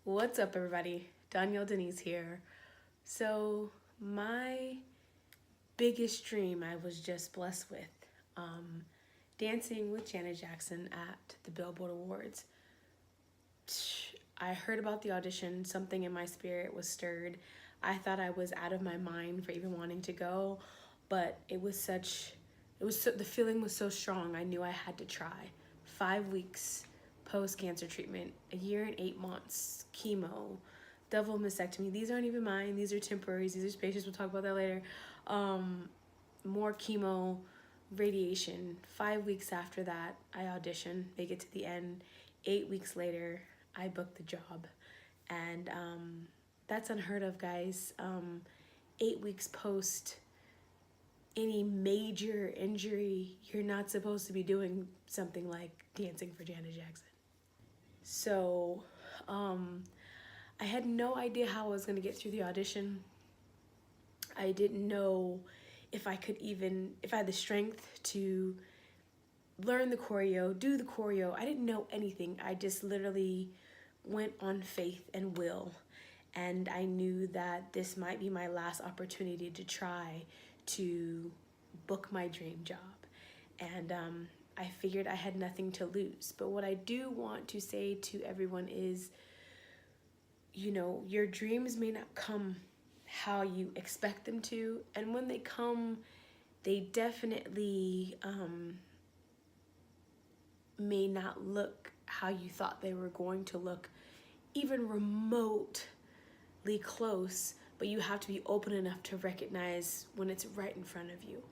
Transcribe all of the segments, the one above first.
What's up, everybody? Donyelle Denise here. So, my biggest dream I was just blessed with dancing with Janet Jackson at the Billboard Awards. I heard about the audition, something in my spirit was stirred. I thought I was out of my mind for even wanting to go, but the feeling was so strong. I knew I had to try. 5 weeks post cancer treatment, a year and 8 months, chemo, double mastectomy. These aren't even mine. These are temporaries. These are spacious. We'll talk about that later. More chemo, radiation. 5 weeks after that, I audition, make it to the end. 8 weeks later, I booked the job. And that's unheard of, guys. 8 weeks post any major injury, you're not supposed to be doing something like dancing for Janet Jackson. So I had no idea how I was going to get through the audition. I didn't know if I had the strength to learn the choreo, do the choreo. I didn't know anything. I just literally went on faith and will. And I knew that this might be my last opportunity to try to book my dream job. And I figured I had nothing to lose. But what I do want to say to everyone is, your dreams may not come how you expect them to. And when they come, they definitely may not look how you thought they were going to look, even remotely close, but you have to be open enough to recognize when it's right in front of you.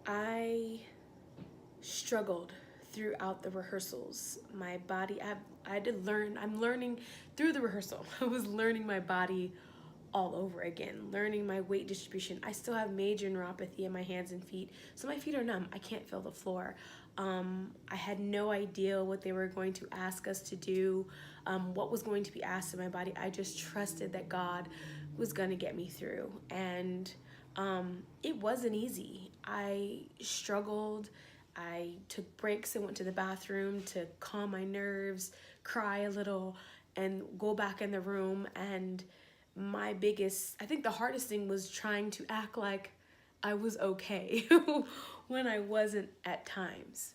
I struggled throughout the rehearsals. My body, I had to learn, I'm learning through the rehearsal. I was learning my body all over again, learning my weight distribution. I still have major neuropathy in my hands and feet, so my feet are numb. I can't feel the floor. I had no idea what they were going to ask us to do, what was going to be asked of my body. I just trusted that God was going to get me through. And it wasn't easy. I struggled. I took breaks and went to the bathroom to calm my nerves, cry a little, and go back in the room. And I think the hardest thing was trying to act like I was okay when I wasn't at times.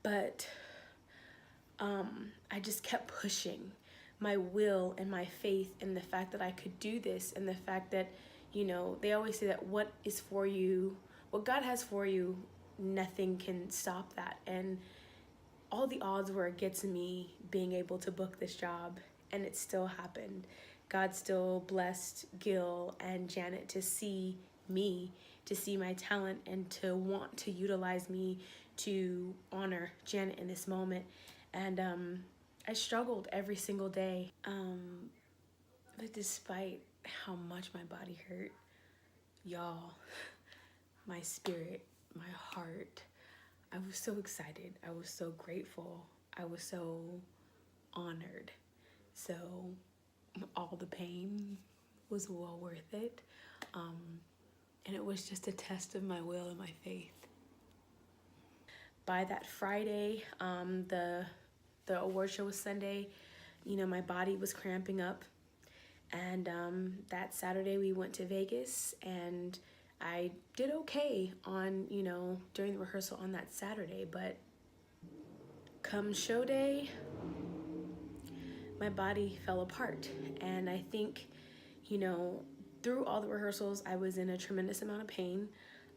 But I just kept pushing my will and my faith and the fact that I could do this, and the fact that, they always say that what is for you, what God has for you, nothing can stop that. And all the odds were against me being able to book this job, and it still happened. God still blessed Gil and Janet to see me, to see my talent, and to want to utilize me to honor Janet in this moment. And I struggled every single day. But despite how much my body hurt, y'all, my spirit, my heart, I was so excited. I was so grateful. I was so honored. So all the pain was well worth it. And it was just a test of my will and my faith. By that Friday, the award show was Sunday, my body was cramping up. And that Saturday we went to Vegas, and I did okay on, during the rehearsal on that Saturday. But come show day, my body fell apart. And I think, through all the rehearsals, I was in a tremendous amount of pain.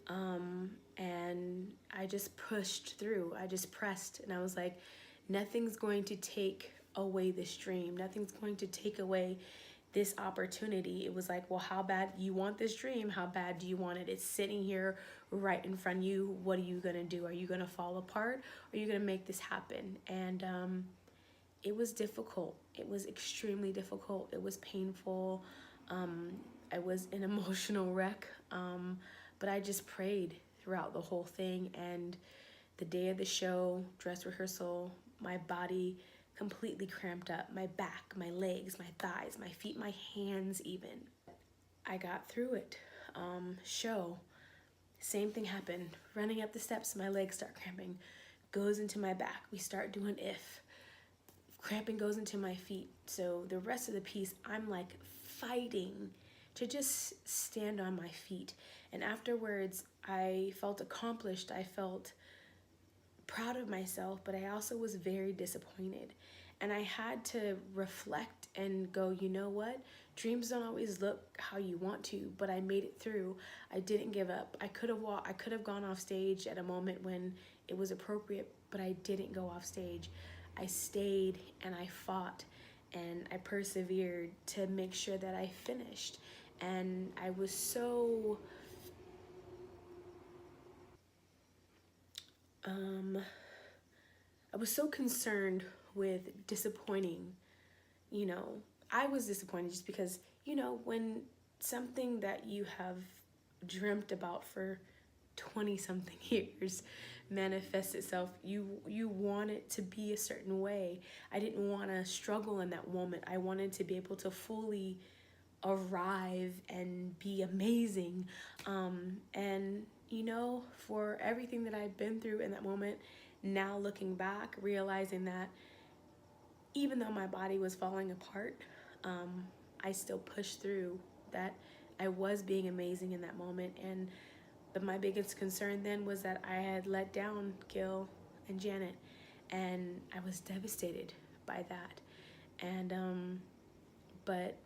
And I just pushed through. I just pressed, and I was like, nothing's going to take away this dream. Nothing's going to take away this opportunity. It was like, well, how bad you want this dream? How bad do you want it? It's sitting here right in front of you. What are you gonna do? Are you gonna fall apart? Are you gonna make this happen? And it was difficult. It was extremely difficult. It was painful. I was an emotional wreck. But I just prayed throughout the whole thing. And the day of the show, dress rehearsal, my body completely cramped up. My back, my legs, my thighs, my feet, my hands even. I got through it. Show, same thing happened. Running up the steps, my legs start cramping. Goes into my back. We start doing if. cramping goes into my feet. So the rest of the piece, I'm like fighting to just stand on my feet. And afterwards, I felt accomplished. I felt proud of myself, but I also was very disappointed. And I had to reflect and go, you know what? Dreams don't always look how you want to, but I made it through. I didn't give up. I could have gone off stage at a moment when it was appropriate, but I didn't go off stage. I stayed and I fought and I persevered to make sure that I finished. And I was so concerned with disappointing, I was disappointed just because, when something that you have dreamt about for 20 something years manifests itself, you want it to be a certain way. I didn't want to struggle in that moment. I wanted to be able to fully arrive and be amazing. And for everything that I've been through in that moment, now looking back, realizing that even though my body was falling apart, I still pushed through, that I was being amazing in that moment. But my biggest concern then was that I had let down Gil and Janet, and I was devastated by that. And but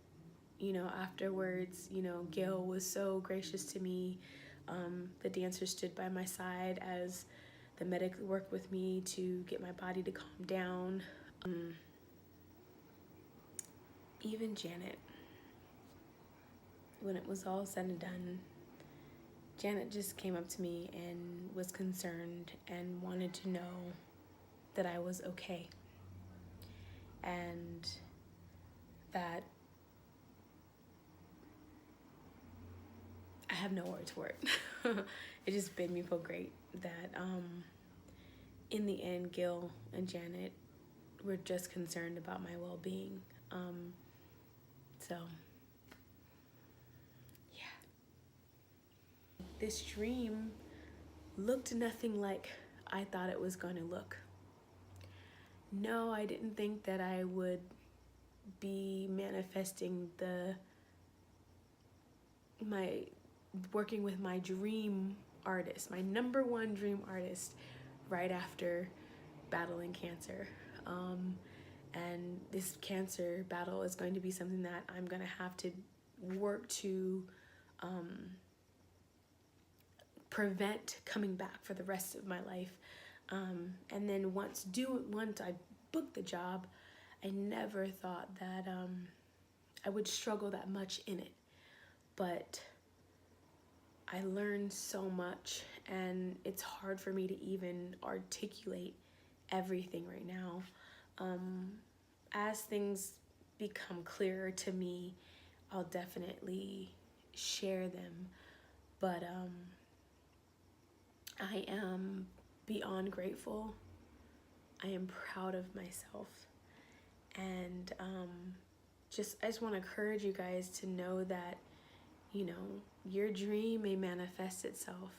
afterwards, Gil was so gracious to me. The dancer stood by my side as the medic worked with me to get my body to calm down. Even Janet, when it was all said and done, Janet just came up to me and was concerned and wanted to know that I was okay. And that I have no words for it. It just made me feel great that in the end, Gil and Janet were just concerned about my well-being. So, yeah. This dream looked nothing like I thought it was going to look. No, I didn't think that I would be manifesting working with my dream artist, my number one dream artist, right after battling cancer. And this cancer battle is going to be something that I'm going to have to work to prevent coming back for the rest of my life. And then once I booked the job, I never thought that I would struggle that much in it. But I learned so much, and it's hard for me to even articulate everything right now. As things become clearer to me, I'll definitely share them. But I am beyond grateful. I am proud of myself. And I just want to encourage you guys to know that, your dream may manifest itself,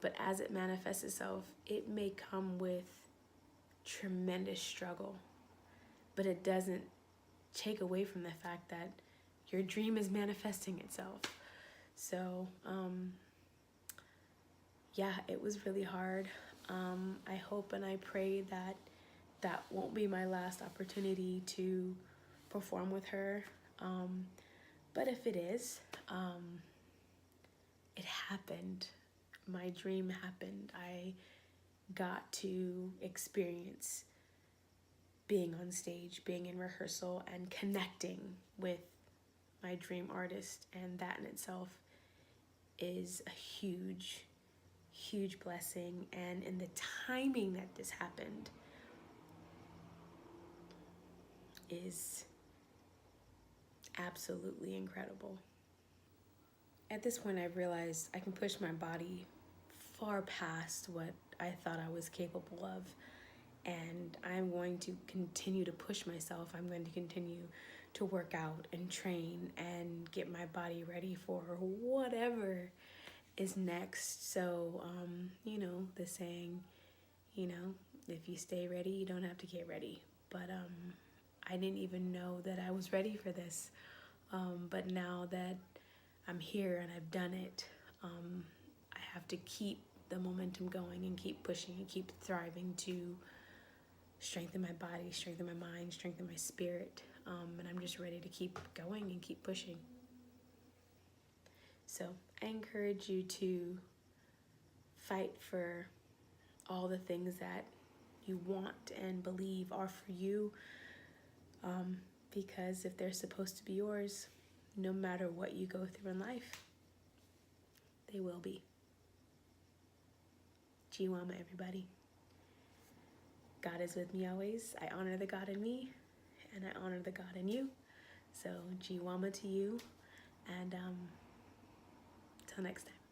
but as it manifests itself, it may come with tremendous struggle. But it doesn't take away from the fact that your dream is manifesting itself. So, yeah, it was really hard. I hope and I pray that that won't be my last opportunity to perform with her. But if it is, it happened. My dream happened. I got to experience being on stage, being in rehearsal, and connecting with my dream artist. And that in itself is a huge, huge blessing. And in the timing that this happened is absolutely incredible. At this point, I've realized I can push my body far past what I thought I was capable of. And I'm going to continue to push myself. I'm going to continue to work out and train and get my body ready for whatever is next. So, the saying, if you stay ready, you don't have to get ready. But I didn't even know that I was ready for this. But now that I'm here and I've done it, I have to keep the momentum going and keep pushing and keep thriving to strengthen my body, strengthen my mind, strengthen my spirit. And I'm just ready to keep going and keep pushing. So I encourage you to fight for all the things that you want and believe are for you, because if they're supposed to be yours, no matter what you go through in life, they will be. Jiwama, everybody. God is with me always. I honor the God in me, and I honor the God in you. So Jiwama to you, and till next time.